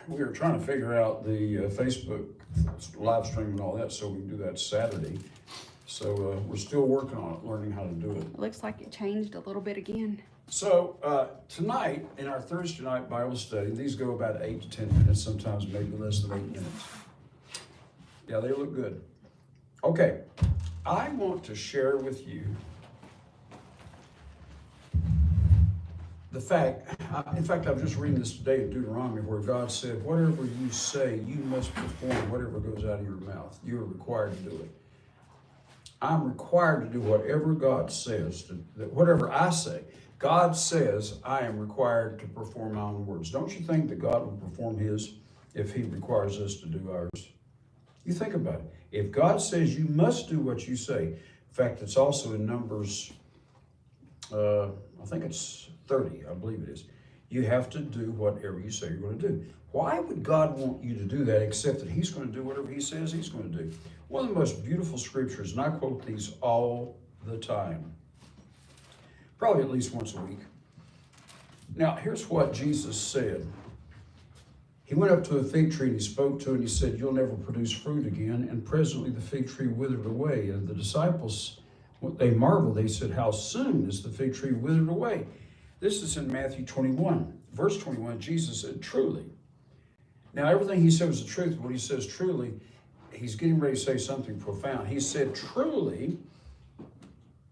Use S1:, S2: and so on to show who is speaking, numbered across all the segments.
S1: we were trying to figure out the Facebook live stream and all that, so we can do that Saturday. So we're still working on it, learning how to do it.
S2: Looks like it changed a little bit again.
S1: So tonight, in our Thursday night Bible study, these go about 8 to 10 minutes, sometimes maybe less than 8 minutes. Yeah, they look good. Okay, I want to share with you the fact, in fact, I'm just reading this today in Deuteronomy where God said, whatever you say, you must perform whatever goes out of your mouth. You are required to do it. I'm required to do whatever God says, whatever I say. God says I am required to perform my own words. Don't you think that God will perform his if he requires us to do ours? You think about it. If God says you must do what you say, in fact, it's also in Numbers, I think it's 30, I believe it is. You have to do whatever you say you're going to do. Why would God want you to do that except that he's going to do whatever he says he's going to do? One of the most beautiful scriptures, and I quote these all the time, probably at least once a week. Now, here's what Jesus said. He went up to a fig tree and he spoke to it and he said, you'll never produce fruit again. And presently the fig tree withered away. And the disciples, they marveled. They said, how soon is the fig tree withered away? This is in Matthew 21. Verse 21, Jesus said, truly. Now, everything he said was the truth. But when he says truly, he's getting ready to say something profound. He said, truly,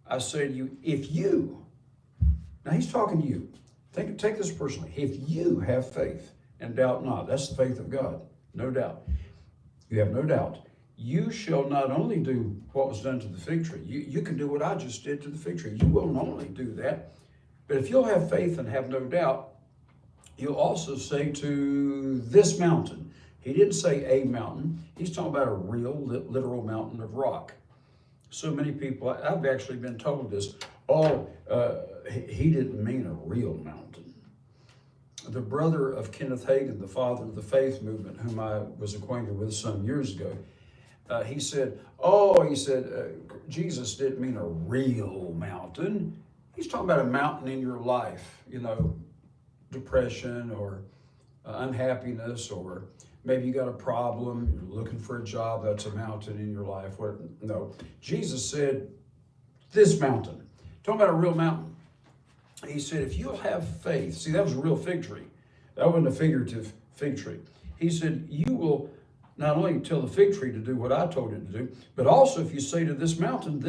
S1: I say to you, if you, now he's talking to you. Take this personally. If you have faith and doubt not, that's the faith of God, no doubt. You have no doubt. You shall not only do what was done to the fig tree, you can do what I just did to the fig tree. You won't only do that, but if you'll have faith and have no doubt, you'll also say to this mountain. He didn't say a mountain. He's talking about a real, literal mountain of rock. So many people, I've actually been told this, he didn't mean a real mountain. The brother of Kenneth Hagin, the father of the faith movement, whom I was acquainted with some years ago, he said, Jesus didn't mean a real mountain. He's talking about a mountain in your life, depression or unhappiness, or maybe you got a problem, you're looking for a job, that's a mountain in your life. No, Jesus said, this mountain, talking about a real mountain. He said, if you'll have faith, see, that was a real fig tree. That wasn't a figurative fig tree. He said, you will not only tell the fig tree to do what I told it to do, but also if you say to this mountain,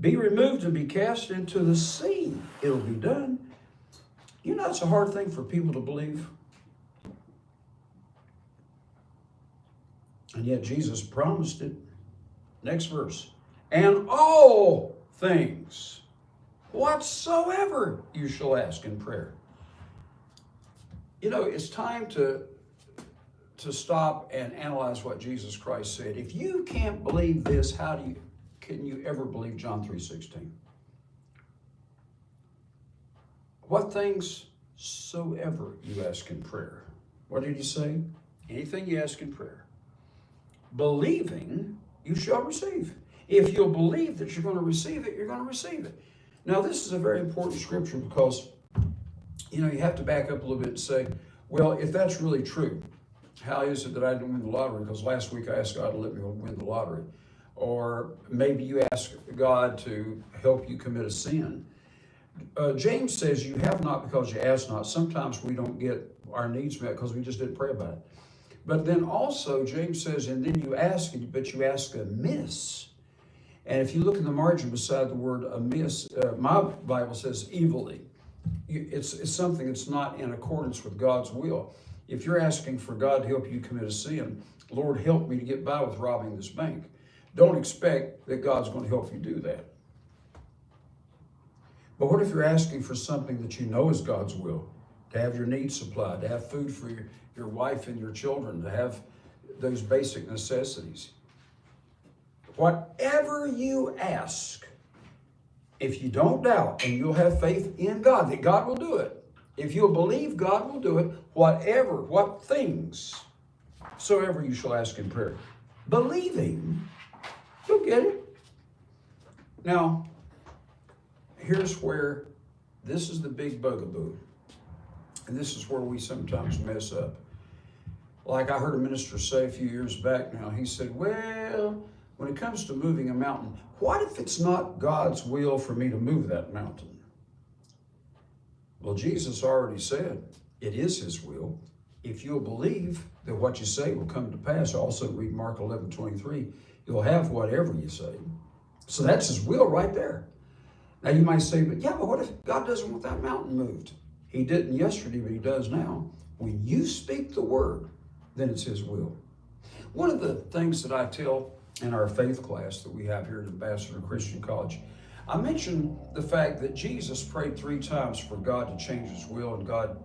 S1: be removed and be cast into the sea, it'll be done. It's a hard thing for people to believe. And yet Jesus promised it. Next verse. And all things whatsoever you shall ask in prayer. It's time to stop and analyze what Jesus Christ said. If you can't believe this, can you ever believe John 3:16? What things soever you ask in prayer. What did he say? Anything you ask in prayer. Believing, you shall receive. If you'll believe that you're going to receive it, you're going to receive it. Now, this is a very important scripture because, you have to back up a little bit and say, well, if that's really true, how is it that I didn't win the lottery? Because last week I asked God to let me win the lottery. Or maybe you ask God to help you commit a sin. James says you have not because you ask not. Sometimes we don't get our needs met because we just didn't pray about it. But then also James says, and then you ask, but you ask amiss. And if you look in the margin beside the word amiss, my Bible says evilly. It's something that's not in accordance with God's will. If you're asking for God to help you commit a sin, Lord, help me to get by with robbing this bank. Don't expect that God's going to help you do that. But what if you're asking for something that you know is God's will? To have your needs supplied, to have food for your wife and your children, to have those basic necessities. Whatever you ask, if you don't doubt and you'll have faith in God, that God will do it. If you'll believe God will do it, what things soever you shall ask in prayer. Believing, you'll get it. Now, here's where, this is the big bugaboo. And this is where we sometimes mess up. Like I heard a minister say a few years back now, he said, well, when it comes to moving a mountain, what if it's not God's will for me to move that mountain? Well, Jesus already said it is his will. If you'll believe that what you say will come to pass, also read Mark 11:23, you'll have whatever you say. So that's his will right there. Now you might say, but what if God doesn't want that mountain moved? He didn't yesterday, but he does now. When you speak the word, then it's his will. One of the things that I tell in our faith class that we have here at Ambassador Christian College, I mentioned the fact that Jesus prayed 3 times for God to change his will, and God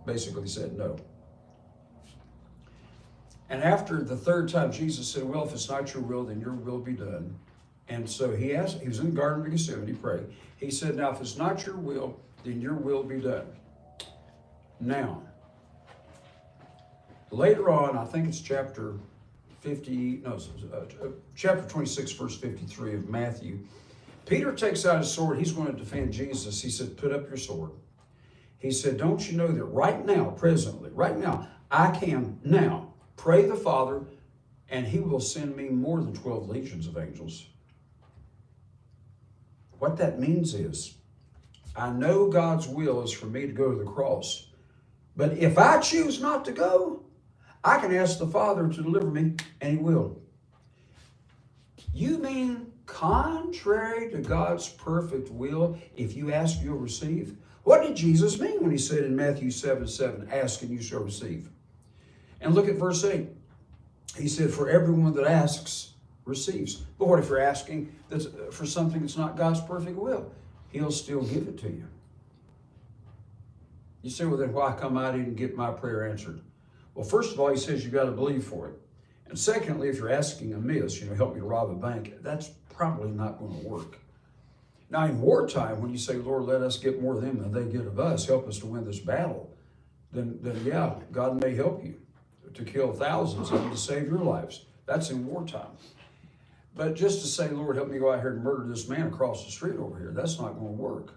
S1: basically said no. And after the 3rd time, Jesus said, well, if it's not your will, then your will be done. And so he was in the Garden of Gethsemane, he prayed. He said, now if it's not your will, then your will be done. Now, later on, I think it's chapter 26, verse 53 of Matthew, Peter takes out his sword. He's going to defend Jesus. He said, put up your sword. He said, don't you know that right now, presently, right now, I can now pray the Father, and he will send me more than 12 legions of angels. What that means is, I know God's will is for me to go to the cross. But if I choose not to go, I can ask the Father to deliver me, and he will. You mean contrary to God's perfect will, if you ask, you'll receive? What did Jesus mean when he said in Matthew 7:7, ask and you shall receive? And look at verse 8. He said, for everyone that asks, receives. But what if you're asking for something that's not God's perfect will? He'll still give it to you. You say, well, then why come I didn't get my prayer answered? Well, first of all, he says you got to believe for it. And secondly, if you're asking amiss, help me to rob a bank, that's probably not going to work. Now, in wartime, when you say, Lord, let us get more of them than they get of us, help us to win this battle, then yeah, God may help you to kill thousands and to save your lives. That's in wartime. But just to say, Lord, help me go out here and murder this man across the street over here, that's not going to work,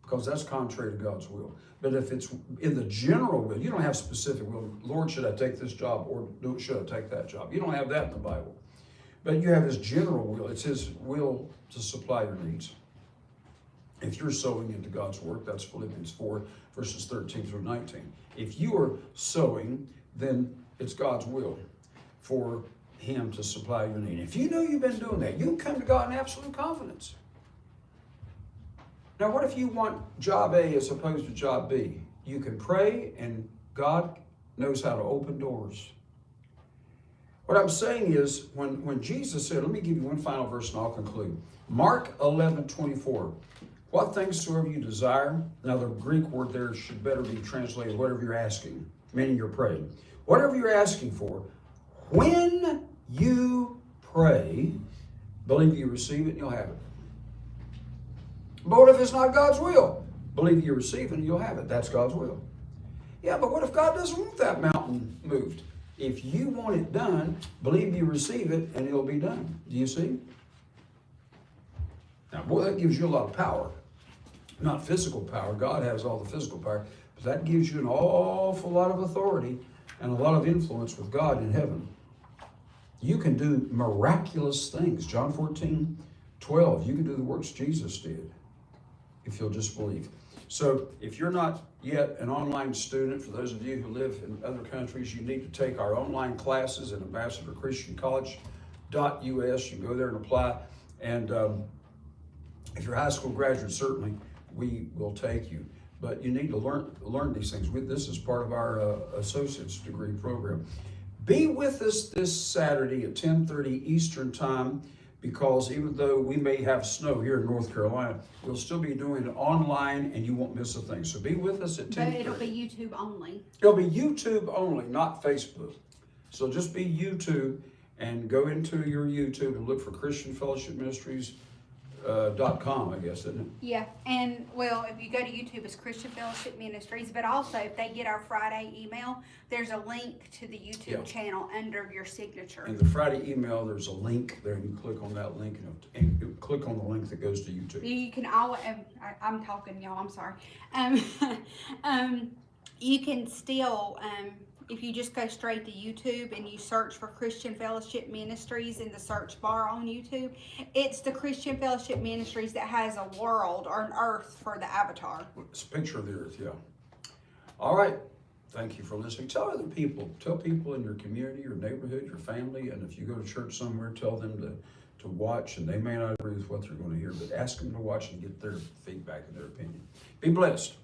S1: because that's contrary to God's will. But if it's in the general will, you don't have specific will. Lord, should I take this job, or should I take that job? You don't have that in the Bible. But you have his general will. It's his will to supply your needs. If you're sowing into God's work, that's Philippians 4, verses 13 through 19. If you are sowing, then it's God's will for him to supply your need. If you know you've been doing that, you can come to God in absolute confidence. Now, what if you want job A as opposed to job B? You can pray, and God knows how to open doors. What I'm saying is, when Jesus said, let me give you one final verse and I'll conclude. Mark 11:24. What things soever you desire. Now, the Greek word there should better be translated whatever you're asking, meaning you're praying. Whatever you're asking for, when you pray, believe you receive it and you'll have it. But what if it's not God's will? Believe you receive it and you'll have it. That's God's will. Yeah, but what if God doesn't want that mountain moved? If you want it done, believe you receive it and it'll be done. Do you see? Now, boy, that gives you a lot of power. Not physical power. God has all the physical power. But that gives you an awful lot of authority and a lot of influence with God in heaven. You can do miraculous things. John 14:12. You can do the works Jesus did if you'll just believe. So if you're not yet an online student, for those of you who live in other countries, you need to take our online classes at ambassadorchristiancollege.us. You can go there and apply. And if you're a high school graduate, certainly we will take you. But you need to learn these things. This is part of our associate's degree program. Be with us this Saturday at 10:30 Eastern Time, because even though we may have snow here in North Carolina, we'll still be doing it online and you won't miss a thing. So be with us at 10:30.
S2: But it'll be YouTube only.
S1: It'll be YouTube only, not Facebook. So just be YouTube, and go into your YouTube and look for Christian Fellowship Ministries. .com, I guess, isn't it?
S2: Yeah, and well, if you go to YouTube, it's Christian Fellowship Ministries, but also if they get our Friday email, there's a link to the YouTube channel under your signature.
S1: In the Friday email, there's a link there, and you click on that link, and you click on the link that goes to YouTube.
S2: You can always, I'm talking, y'all, I'm sorry. You can still if you just go straight to YouTube and you search for Christian Fellowship Ministries in the search bar on YouTube, it's the Christian Fellowship Ministries that has a world or an earth for the avatar.
S1: It's a picture of the earth, yeah. All right. Thank you for listening. Tell other people. Tell people in your community, your neighborhood, your family, and if you go to church somewhere, tell them to watch, and they may not agree with what they're going to hear, but ask them to watch and get their feedback and their opinion. Be blessed.